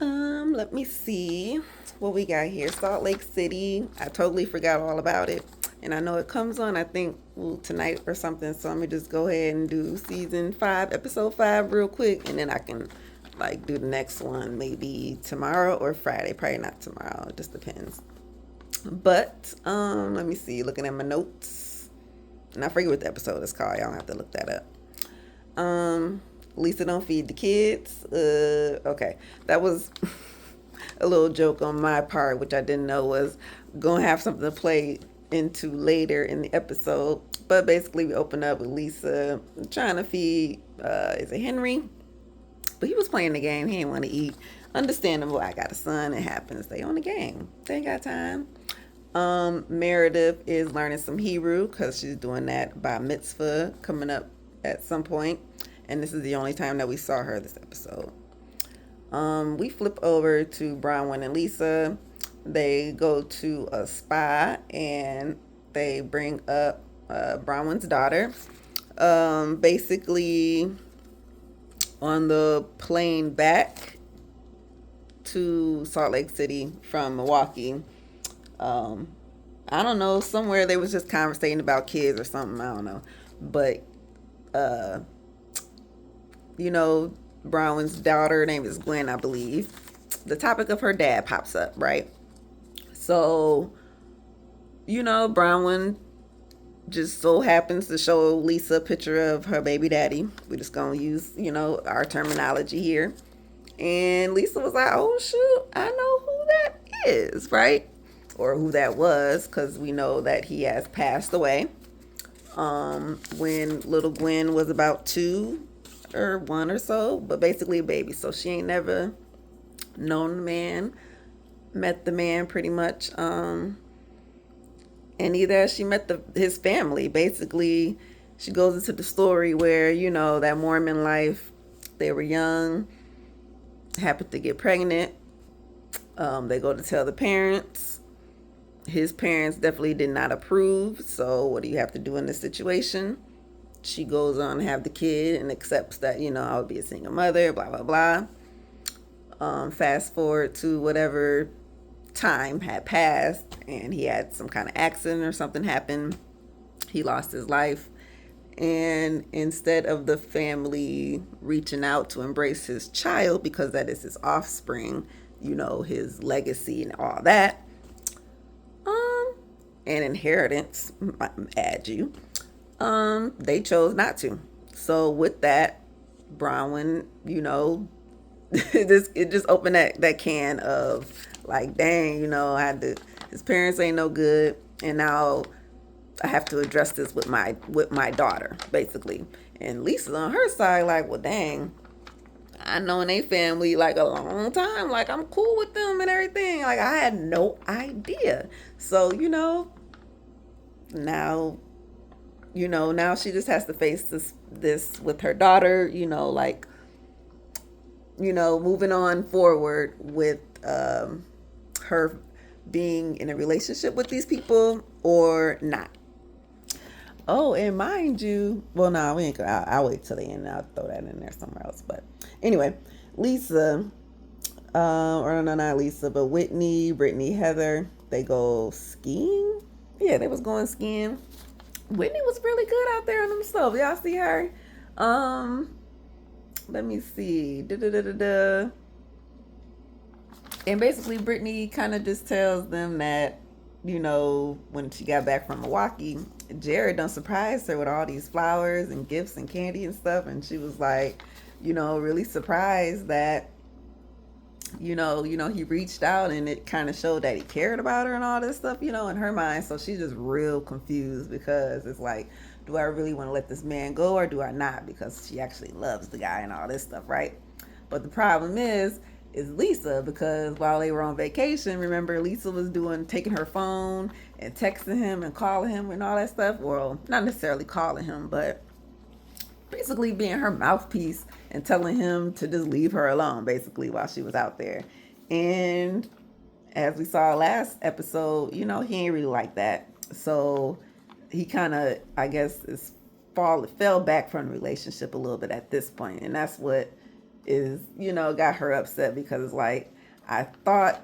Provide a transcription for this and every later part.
Let me see what we got here. Salt Lake City. I totally forgot all about it. And I know it comes on, I think, tonight or something. So I'm gonna just go ahead and do season 5, episode 5 real quick, and then I can like do the next one maybe tomorrow or Friday. Probably not tomorrow. It just depends. But let me see, looking at my notes. And I forget what the episode is called. Y'all have to look that up. Lisa don't feed the kids. Okay. That was a little joke on my part, which I didn't know was gonna have something to play into later in the episode. But basically, we open up with Lisa trying to feed, is it Henry? But he was playing the game. He didn't want to eat. Understandable. I got a son. It happens. They on the game. They ain't got time. Meredith is learning some Hebrew because she's doing that bar mitzvah coming up at some point. And this is the only time that we saw her this episode. We flip over to Bronwyn and Lisa. They go to a spa and they bring up Bronwyn's daughter. Basically, on the plane back to Salt Lake City from Milwaukee, I don't know, somewhere they was just conversating about kids or something. I don't know, but uh, you know, Bronwyn's daughter name is Gwen, I believe. The topic of her dad pops up, right? So, Bronwyn just so happens to show Lisa a picture of her baby daddy. We're just gonna use, our terminology here. And Lisa was like, "Oh shoot, I know who that is, right?" Or who that was, because we know that he has passed away. When little Gwen was about 2 or 1 or so, but basically a baby. So she ain't never known the man, met the man pretty much. And either she met his family. Basically, she goes into the story where, that Mormon life, they were young, happened to get pregnant. They go to tell the parents. His parents definitely did not approve. So what do you have to do in this situation? She goes on to have the kid and accepts that, I would be a single mother, blah, blah, blah. Fast forward to whatever time had passed and he had some kind of accident or something happened. He lost his life. And instead of the family reaching out to embrace his child because that is his offspring, his legacy and all that, and inheritance, add you, they chose not to. So with that, Bronwyn, it just opened that can of like, dang, I had to, his parents ain't no good, and now I have to address this with my daughter, basically. And Lisa's on her side, like, well, dang, I known they family like a long time. Like, I'm cool with them and everything. Like, I had no idea. So, now, now she just has to face this with her daughter, like, moving on forward with her being in a relationship with these people or not. Oh, and mind you, well, no, we ain't gonna. I'll wait till the end. I'll throw that in there somewhere else. But anyway, Lisa, or no, not Lisa, but Whitney, Brittany, Heather, they go skiing. Yeah, they was going skiing. Whitney was really good out there on themselves. Y'all see her? Let me see. Da-da-da-da-da. And basically, Brittany kind of just tells them that, when she got back from Milwaukee, Jared done surprised her with all these flowers and gifts and candy and stuff. And she was like, really surprised that, he reached out and it kind of showed that he cared about her and all this stuff, in her mind. So she's just real confused because it's like, do I really want to let this man go or do I not? Because she actually loves the guy and all this stuff, right? But the problem is Lisa, because while they were on vacation, remember Lisa was taking her phone and texting him and calling him and all that stuff. Well, not necessarily calling him, but basically being her mouthpiece and telling him to just leave her alone, basically, while she was out there. And as we saw last episode, he ain't really like that. So he kind of, I guess, fell back from the relationship a little bit at this point. And that's what is, got her upset because it's like, I thought,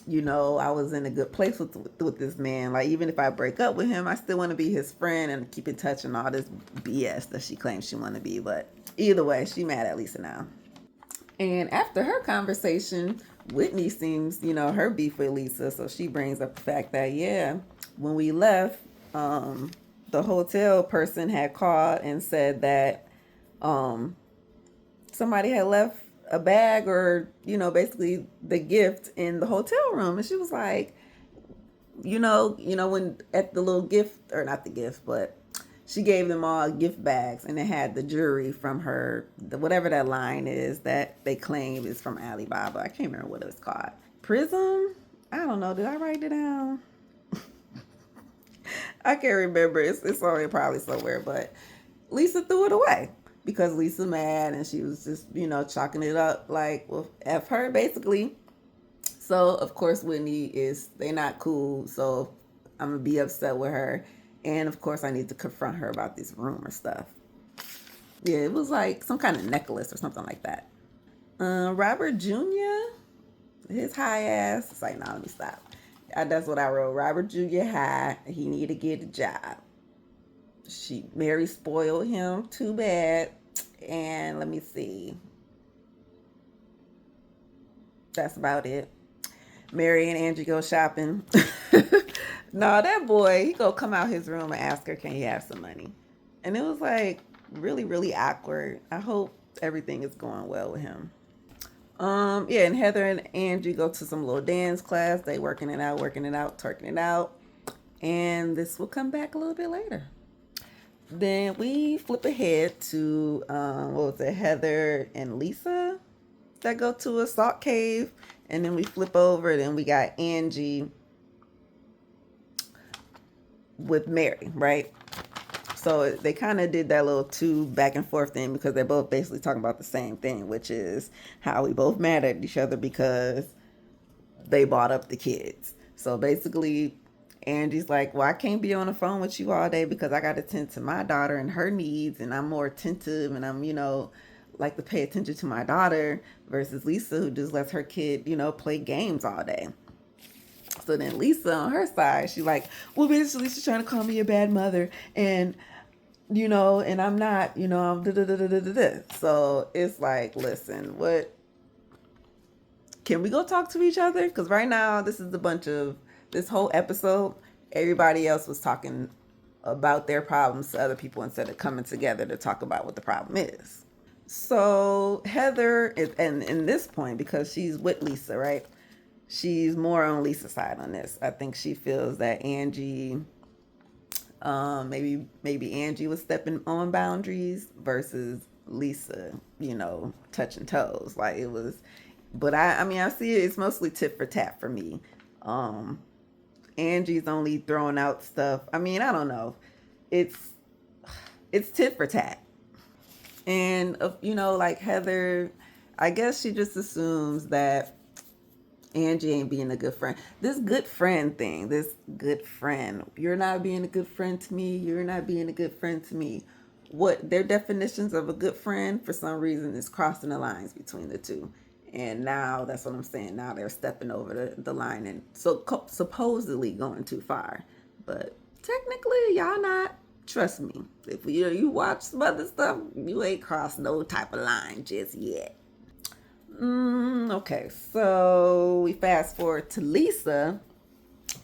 I was in a good place with this man. Like, even if I break up with him, I still want to be his friend and keep in touch and all this BS that she claims she want to be. But either way, she mad at Lisa now. And after her conversation, Whitney seems, her beef with Lisa. So she brings up the fact that, yeah, when we left, the hotel person had called and said that um, somebody had left a bag or, basically the gift in the hotel room. And she was like, when at the little gift, or not the gift, but she gave them all gift bags and it had the jewelry from her, whatever that line is that they claim is from Alibaba. I can't remember what it was called. Prism? I don't know. Did I write it down? I can't remember. It's only probably somewhere, but Lisa threw it away because Lisa mad and she was just, chalking it up like, well, F her basically. So of course they're not cool. So I'm gonna be upset with her. And of course I need to confront her about this rumor stuff. Yeah, it was like some kind of necklace or something like that. Robert Jr., his high ass. It's like, nah, let me stop. That's what I wrote. Robert Jr. high. He need to get a job. Mary spoiled him too bad. And let me see. That's about it. Mary and Angie go shopping. No, that boy, he go come out his room and ask her, can he have some money? And it was like really, really awkward. I hope everything is going well with him. Yeah, and Heather and Angie go to some little dance class. They working it out, twerking it out. And this will come back a little bit later. Then we flip ahead to, what was it, Heather and Lisa that go to a salt cave. And then we flip over, and then we got Angie with Mary, right? So they kind of did that little two back and forth thing because they're both basically talking about the same thing, which is how we both mad at each other because they bought up the kids. So basically, Angie's like, well, I can't be on the phone with you all day because I got to tend to my daughter and her needs, and I'm more attentive, and I'm, like to pay attention to my daughter versus Lisa, who just lets her kid, play games all day. So then Lisa on her side, she's like, well, basically she's trying to call me a bad mother, and and I'm not, I'm da-da-da-da-da-da. So it's like, listen, what, can we go talk to each other? Because right now, this whole episode, everybody else was talking about their problems to other people instead of coming together to talk about what the problem is. So Heather is, and in this point, because she's with Lisa, right? She's more on Lisa's side on this. I think she feels that Angie, maybe Angie was stepping on boundaries versus Lisa, touching toes. Like it was, but I mean, I see it's mostly tit for tat for me. Angie's only throwing out stuff. I mean, I don't know. It's tit for tat. And, like Heather, I guess she just assumes that Angie ain't being a good friend. This good friend thing, you're not being a good friend to me. You're not being a good friend to me. What their definitions of a good friend, for some reason, is crossing the lines between the two. And now, that's what I'm saying. Now they're stepping over the line and supposedly going too far. But technically, y'all not. Trust me, if you watch some other stuff, you ain't crossed no type of line just yet. Okay, so we fast forward to Lisa,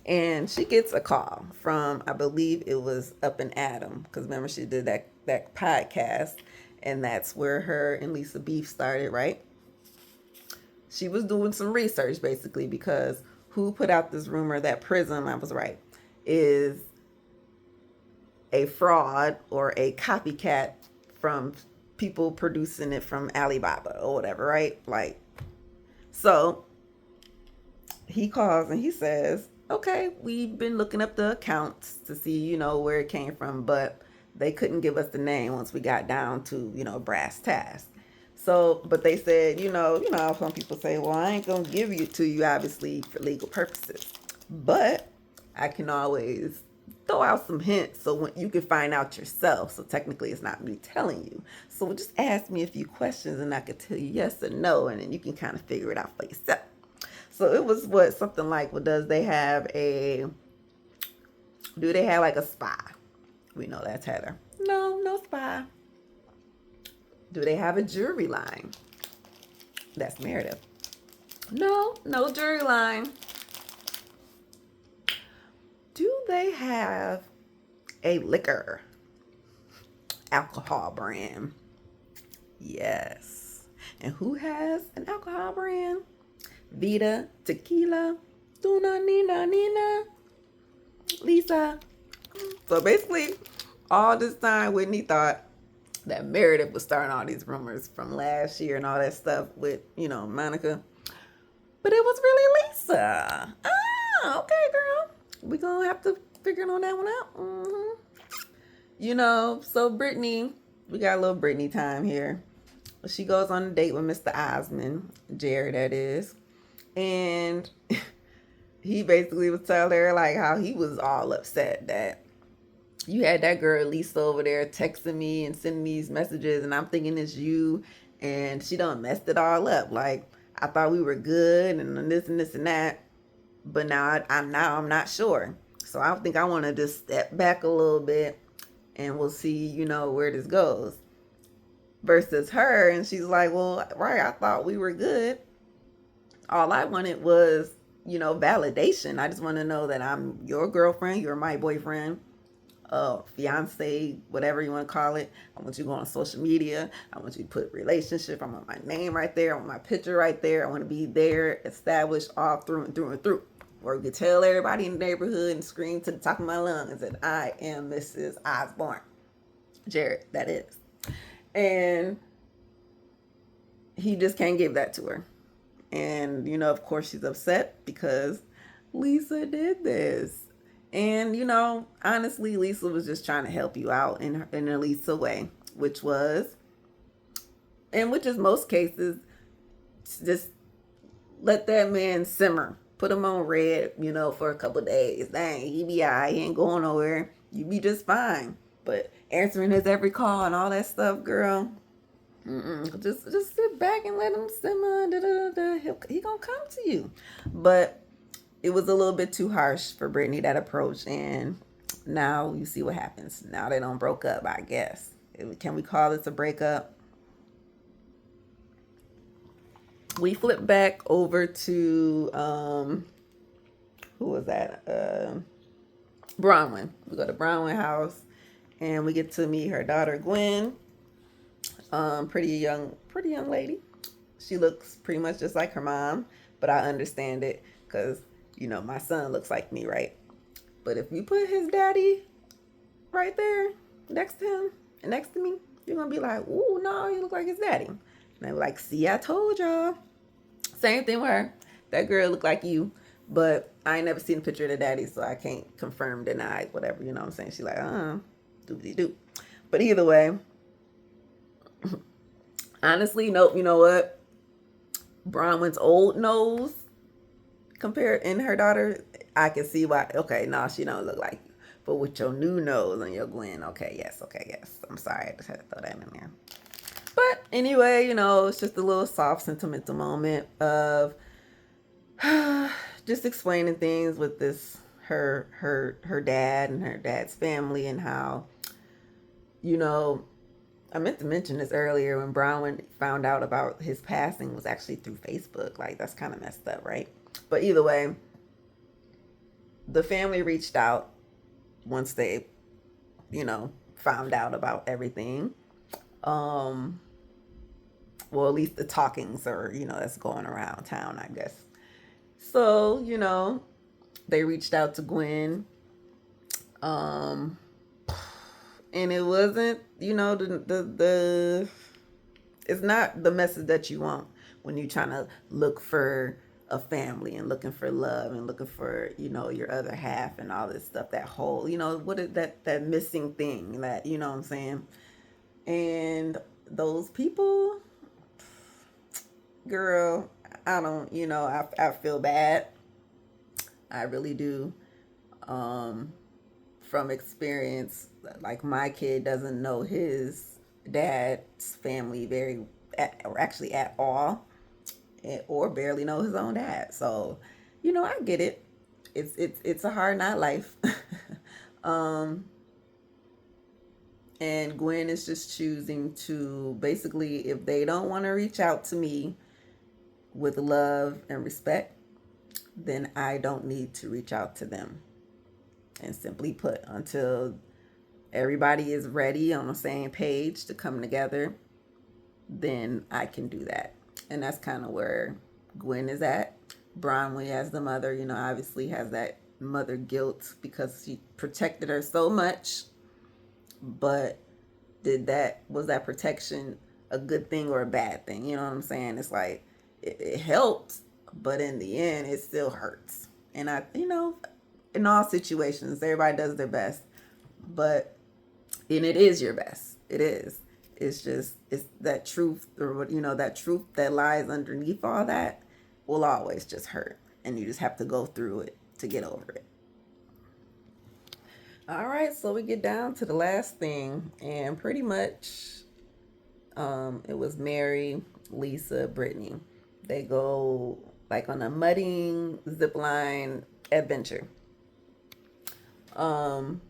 and she gets a call from, I believe it was Up and Adam, because remember she did that podcast, and that's where her and Lisa beef started, right? She was doing some research basically because who put out this rumor that Prism, I was right, is a fraud or a copycat from people producing it from Alibaba or whatever, right? Like, so he calls and he says, okay, we've been looking up the accounts to see, where it came from, but they couldn't give us the name once we got down to, brass tacks. So, but they said, how some people say, well, I ain't going to give it to you, obviously, for legal purposes. But I can always throw out some hints so when you can find out yourself. So technically it's not me telling you. So just ask me a few questions and I could tell you yes or no, and then you can kind of figure it out for yourself. So it was something like, well, do they have like a spy? We know that's Heather. No, no spy. Do they have a jury line? That's Meredith. No, no jury line. Do they have a liquor, alcohol brand? Yes. And who has an alcohol brand? Vita, Tequila, Tuna, Nina, Lisa. So basically, all this time, Whitney thought that Meredith was starting all these rumors from last year and all that stuff with, Monica. But it was really Lisa. Ah, okay, girl. We gonna have to figure on that one out. So Brittany, we got a little Brittany time here. She goes on a date with Mr. Osmond, Jared, that is. And he basically was telling her like how he was all upset that you had that girl Lisa over there texting me and sending these messages, and I'm thinking it's you, and she done messed it all up. Like, I thought we were good and this and this and that, but now I'm not sure. So I think I want to just step back a little bit and we'll see, where this goes. Versus her, and she's like, well, right, I thought we were good. All I wanted was, validation. I just want to know that I'm your girlfriend, you're my boyfriend, fiance, whatever you want to call it. I want you to go on social media. I want you to put relationship. I want my name right there. I want my picture right there. I want to be there, established all through and through and through. Where we could tell everybody in the neighborhood and scream to the top of my lungs that I am Mrs. Osborne. Jared, that is. And he just can't give that to her. And, of course she's upset because Lisa did this. And, honestly, Lisa was just trying to help you out in a Lisa way, which is most cases, just let that man simmer. Put him on red, for a couple of days. Dang, he be all right. He ain't going nowhere. You be just fine. But answering his every call and all that stuff, girl, just sit back and let him simmer. He gonna come to you. But it was a little bit too harsh for Brittany, that approach, and now you see what happens. Now they don't broke up, I guess. Can we call this a breakup? We flip back over to who was that? Bronwyn. We go to Bronwyn house and we get to meet her daughter Gwen. Pretty young lady. She looks pretty much just like her mom, but I understand it because my son looks like me, right? But if you put his daddy right there next to him and next to me, you're gonna be like, ooh, no, he look like his daddy. And they were like, see, I told y'all. Same thing with her. That girl look like you, but I ain't never seen a picture of the daddy, so I can't confirm, deny, whatever, you know what I'm saying? She's like, doobly-doo. But either way, honestly, nope, you know what? Bronwyn's old nose compared in her daughter, I can see why. Okay, no, she don't look like you. But with your new nose and your Gwen, okay, yes. I'm sorry, I just had to throw that in there. But anyway, it's just a little soft, sentimental moment of just explaining things with this her dad and her dad's family, and how, I meant to mention this earlier, when Bronwyn found out about his passing was actually through Facebook. Like, that's kind of messed up, right? But either way, the family reached out once they, found out about everything. Well, at least the talkings are, that's going around town, I guess. So, they reached out to Gwen. And it wasn't, the it's not the message that you want when you're trying to look for a family and looking for love and looking for, your other half and all this stuff, that whole, what is that missing thing that, what I'm saying? And those people, girl, I don't, I feel bad. I really do. from experience, like my kid doesn't know his dad's family or actually at all, or barely know his own dad. So, I get it. It's a hard not life. um, and Gwen is just choosing to basically, if they don't want to reach out to me with love and respect, then I don't need to reach out to them. And simply put, until everybody is ready on the same page to come together, then I can do that. And that's kind of where Gwen is at. Bronwyn, as the mother, obviously has that mother guilt because she protected her so much. But was that protection a good thing or a bad thing? You know what I'm saying? It's like it helps, but in the end, it still hurts. And in all situations, everybody does their best, but and it is your best. It is. It's that truth, or that truth that lies underneath all that will always just hurt, and you just have to go through it to get over it. All right, so we get down to the last thing, and pretty much, it was Mary, Lisa, Brittany. They go like on a mudding zip line adventure. Um,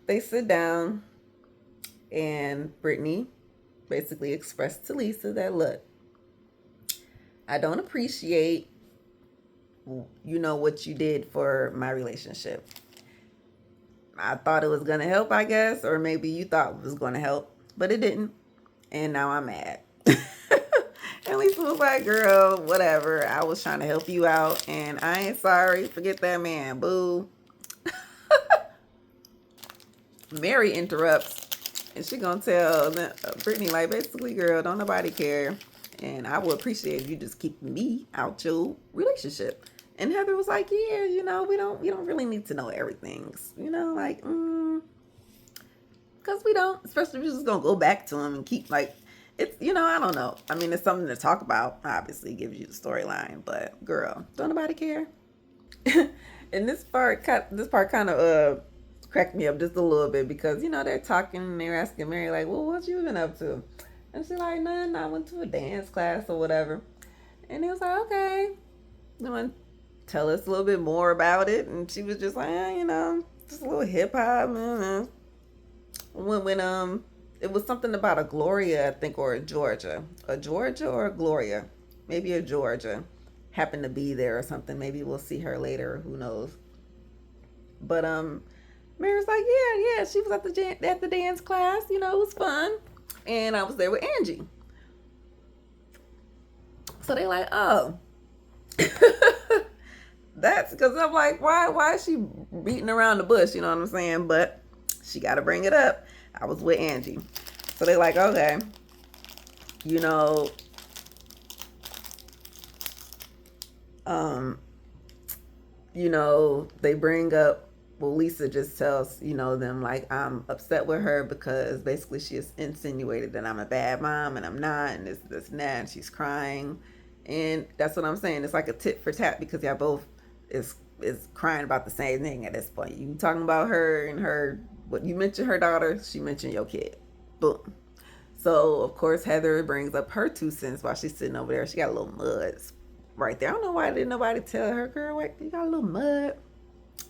they sit down, and Brittany basically expressed to Lisa that, look, I don't appreciate, what you did for my relationship. I thought it was going to help, I guess, or maybe you thought it was going to help, but it didn't. And now I'm mad. And Lisa was like, girl, whatever. I was trying to help you out, and I ain't sorry. Forget that man. Boo. Mary interrupts, and she gonna tell Brittany, like, basically, girl, don't nobody care, and I would appreciate you just keeping me out your relationship. And Heather was like, yeah, we don't really need to know everything, like, because we don't, especially if you're just gonna go back to him and keep like. It's, I don't know. I mean, it's something to talk about. Obviously, it gives you the storyline, but girl, don't nobody care. And this part kind of cracked me up just a little bit because they're talking and they're asking Mary like, well, what you been up to? And she's like, nothing. I went to a dance class or whatever. And he was like, okay, you want to tell us a little bit more about it? And she was just like, just a little hip hop. When it was something about a Gloria, I think, or a Georgia or a Gloria, maybe a Georgia, happened to be there or something. Maybe we'll see her later. Who knows? But Mary was like, yeah, she was at the dance class. It was fun, and I was there with Angie. So they like, oh, that's because I'm like, why is she beating around the bush? You know what I'm saying? But she got to bring it up. I was with Angie. So they're like, okay, you know, um, they bring up, well, Lisa just tells, them like, I'm upset with her because basically she has insinuated that I'm a bad mom and I'm not, and this and that, and she's crying. And that's what I'm saying. It's like a tit for tat because y'all both is crying about the same thing at this point. You talking about her and her, what you mentioned her daughter, she mentioned your kid. Boom. So of course Heather brings up her 2 cents while she's sitting over there. She got a little mud right there. I don't know why didn't nobody tell her, girl, wait, you got a little mud.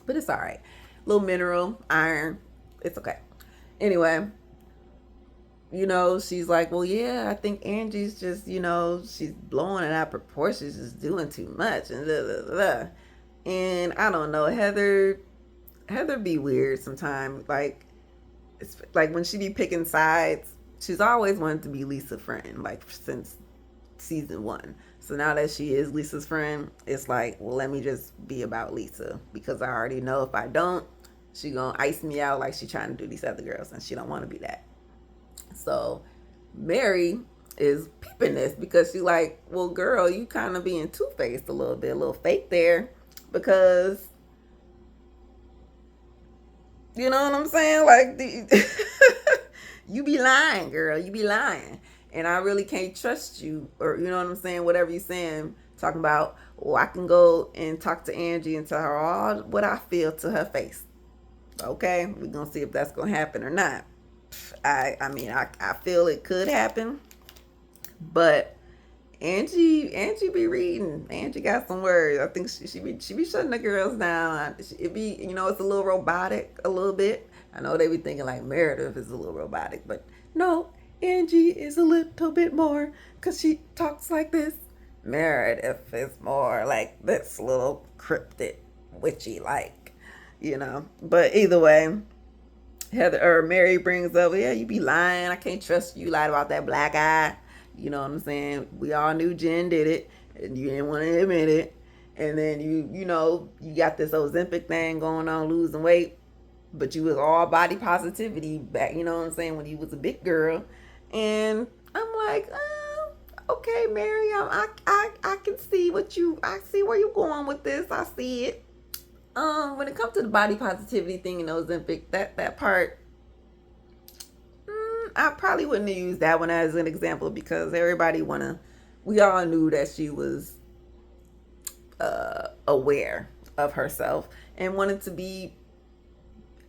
But it's all right. Little mineral, iron. It's okay. Anyway, she's like, well, yeah, I think Angie's just, she's blowing it out of proportion, just doing too much, and blah, blah, blah. And I don't know, Heather be weird sometimes. Like, it's like when she be picking sides, she's always wanted to be Lisa's friend, like since season 1. So now that she is Lisa's friend, it's like, well, let me just be about Lisa because I already know if I don't, she gonna ice me out like she trying to do these other girls, and she don't want to be that. So Mary is peeping this because she's like, well, girl, you kind of being two-faced a little fake there, because you know what I'm saying? Like, you be lying, girl. You be lying. and I really can't trust you, or you know what I'm saying, whatever you're saying, talking about, oh, I can go and talk to Angie and tell her all what I feel to her face. Okay, we're gonna see if that's gonna happen or not. I feel it could happen, but Angie be reading. Angie got some words. I think she be shutting the girls down. It be, it's a little robotic a little bit. I know they be thinking like Meredith is a little robotic, but no, Angie is a little bit more because she talks like this. Meredith is more like this little cryptic, witchy like. But either way, Heather or Mary brings up, yeah, you be lying. I can't trust you. You lied about that black eye. You know what I'm saying? We all knew Jen did it, and you didn't want to admit it. And then you got this Ozempic thing going on, losing weight, but you was all body positivity back. You know what I'm saying? When you was a big girl, and I'm like, okay, Mary, I can see I see where you're going with this. I see it. When it comes to the body positivity thing and Ozempic, that part, I probably wouldn't have used that one as an example because we all knew that she was aware of herself and wanted to be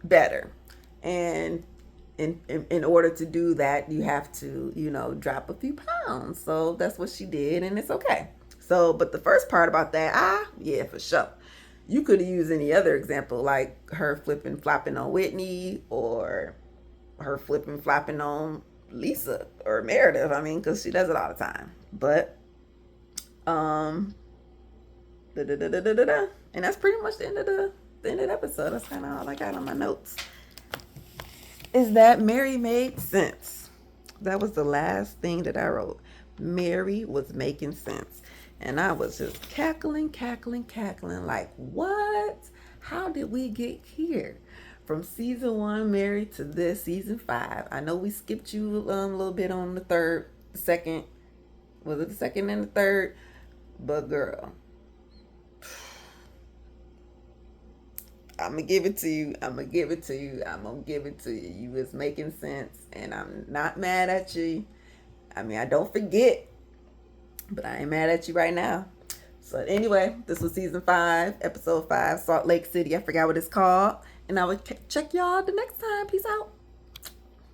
better. And in order to do that, you have to, drop a few pounds. So that's what she did, and it's okay. So, but the first part about that, yeah, for sure. You could have used any other example, like her flipping flopping on Whitney, or her flipping flopping on Lisa or Meredith. I mean, because she does it all the time. But and that's pretty much the end of the episode. That's kind of all I got on my notes. Is that Mary made sense? That was the last thing that I wrote. Mary was making sense. And I was just cackling, like, what? How did we get here? From season 1, Mary, to this season 5. I know we skipped you a little bit on the second. Was it the second and the third? But girl, I'm going to give it to you. You was making sense. And I'm not mad at you. I mean, I don't forget. But I ain't mad at you right now. So anyway, this was season 5, episode 5, Salt Lake City. I forgot what it's called. And I will check y'all the next time. Peace out.